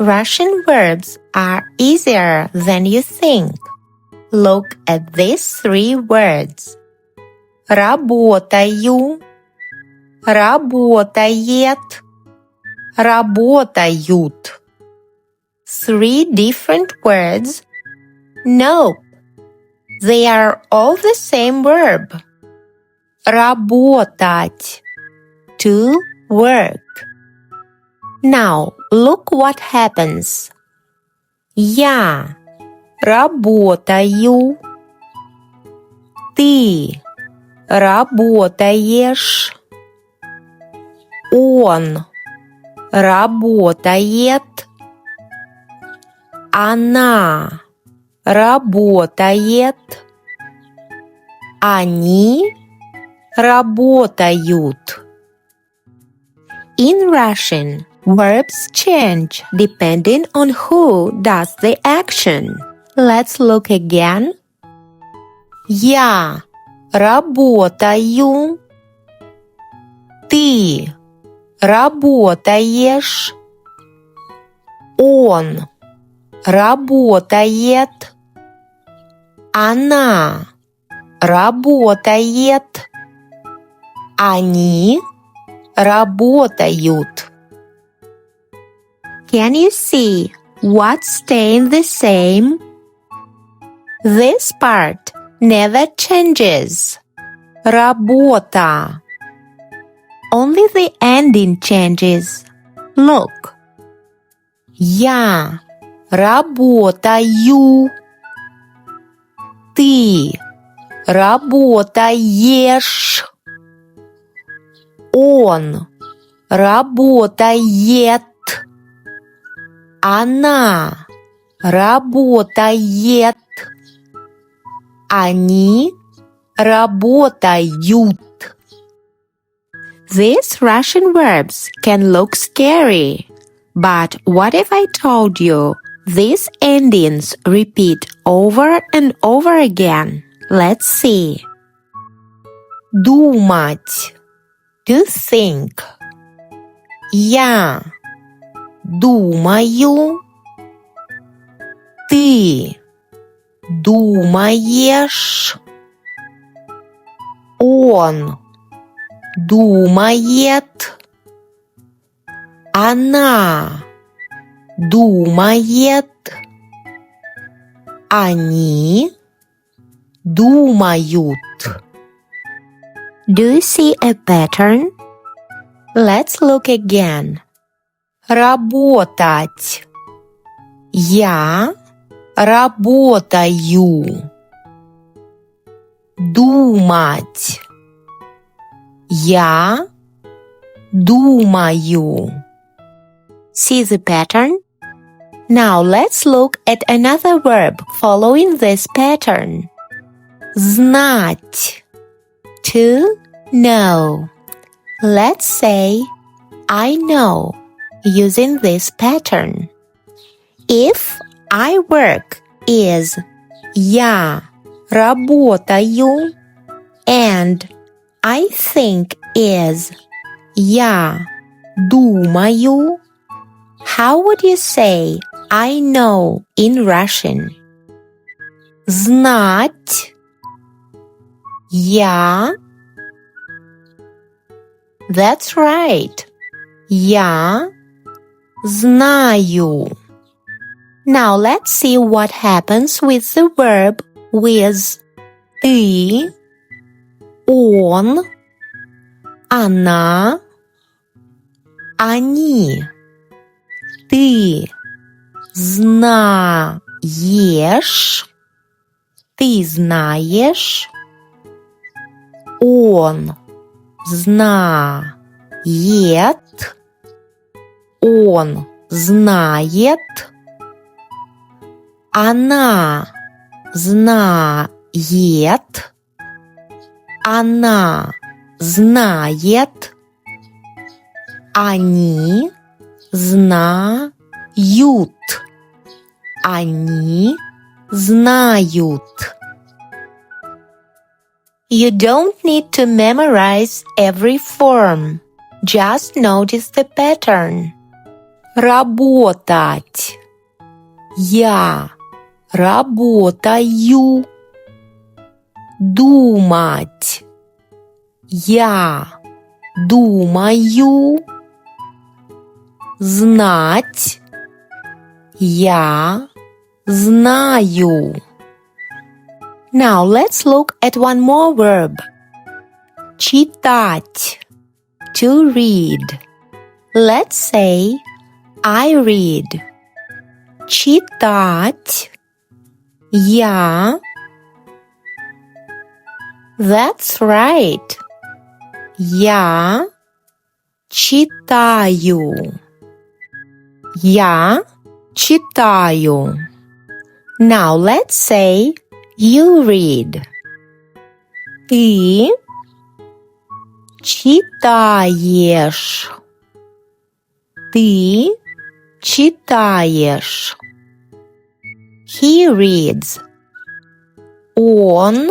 Russian verbs are easier than you think. Look at these 3 words. Работаю, работает, работают. 3 different words? Nope. They are all the same verb. Работать, to work. Now, look what happens. Я работаю. Ты работаешь. Он работает. Она работает. Они работают. In Russian, verbs change depending on who does the action. Let's look again. Я работаю. Ты работаешь. Он работает. Она работает. Они работают. Can you see what's staying the same? This part never changes. Работа. Only the ending changes. Look. Я работаю. Ты работаешь. Он работает. Она работает. Они работают. These Russian verbs can look scary. But what if I told you these endings repeat over and over again? Let's see. Думать. To think. Я думаю. Ты думаешь. Он думает. Она думает. Они думают. Do you see a pattern? Let's look again. Работать. Я работаю. Думать. Я думаю. See the pattern? Now let's look at another verb following this pattern. Знать. To know. Let's say, I know, using this pattern. If I work is я работаю, and I think is я думаю, how would you say I know in Russian? Знать. Я. That's right. Я знаю. Now let's see what happens with the verb with ты, он, она, они. Ты знаешь. Ты знаешь. Он знает. Он знает. Она знает. Она знает. Они знают. Они знают. You don't need to memorize every form. Just notice the pattern. работать. Я работаю. Думать. Я думаю. Знать. Я знаю. Now let's look at one more verb. Читать. To read. Let's say I read. Читать. Я. That's right. Я читаю. Я читаю. Now let's say you read. Ты читаешь. Ты читаешь. He reads. Он.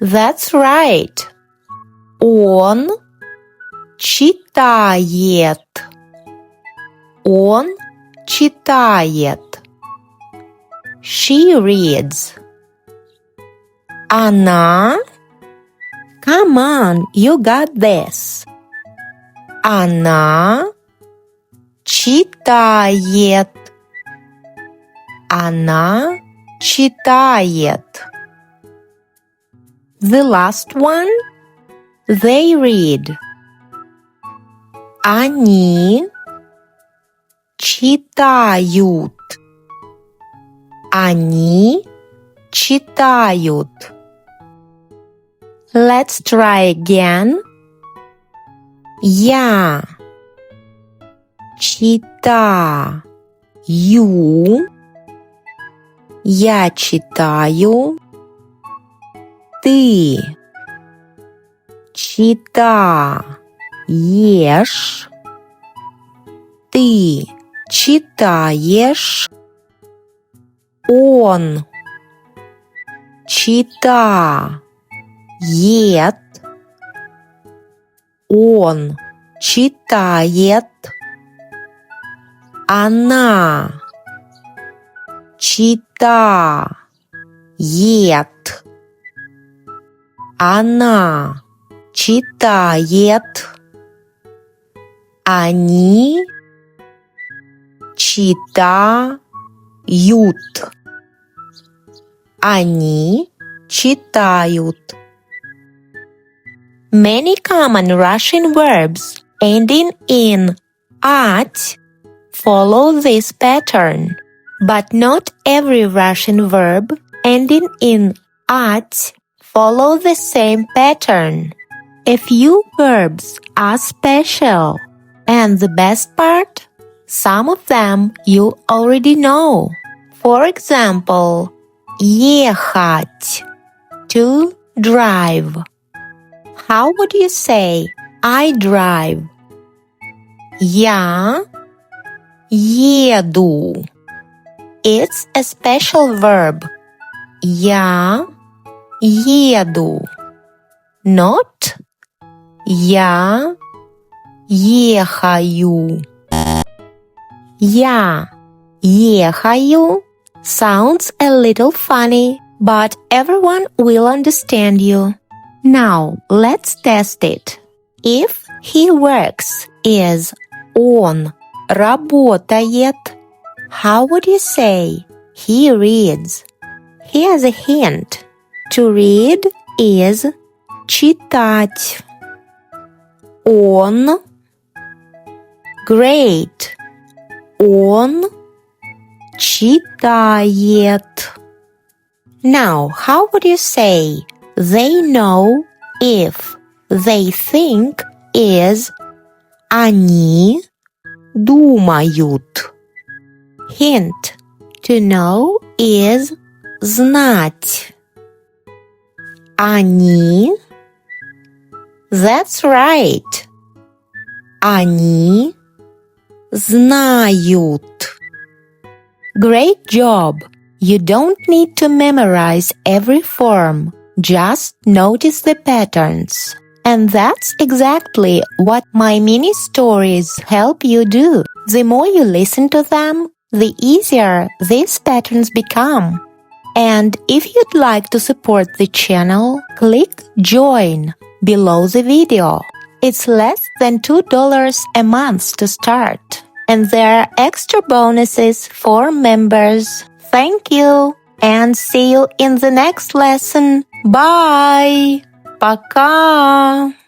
That's right. Он читает. Он читает. She reads. Она. Come on, you got this. Она читает. Она читает. The last one. They read. Они читают. Они читают. Let's try again. Я читаю. Я читаю. Ты читаешь. Ты читаешь. Он читает. Он читает. Она читает. Она читает. Они читают. Они читают. Many common Russian verbs ending in at follow this pattern, but not every Russian verb ending in at follow the same pattern. A few verbs are special, and the best part? Some of them you already know. For example, ехать, to drive. How would you say I drive? Я еду. It's a special verb. Я еду. Not я ехаю. Я ехаю sounds a little funny, but everyone will understand you. Now, let's test it. If he works is он работает, how would you say he reads? Here's a hint. To read is читать. Он. Great. Он читает. Now, how would you say they know if they think is они думают? Hint. To know is знать. Они. That's right. Они знают. Great job! You don't need to memorize every form. Just notice the patterns. And that's exactly what my mini stories help you do. The more you listen to them, the easier these patterns become. And if you'd like to support the channel, click Join below the video. It's less than $2 a month to start. And there are extra bonuses for members. Thank you, and see you in the next lesson. Bye! Пока!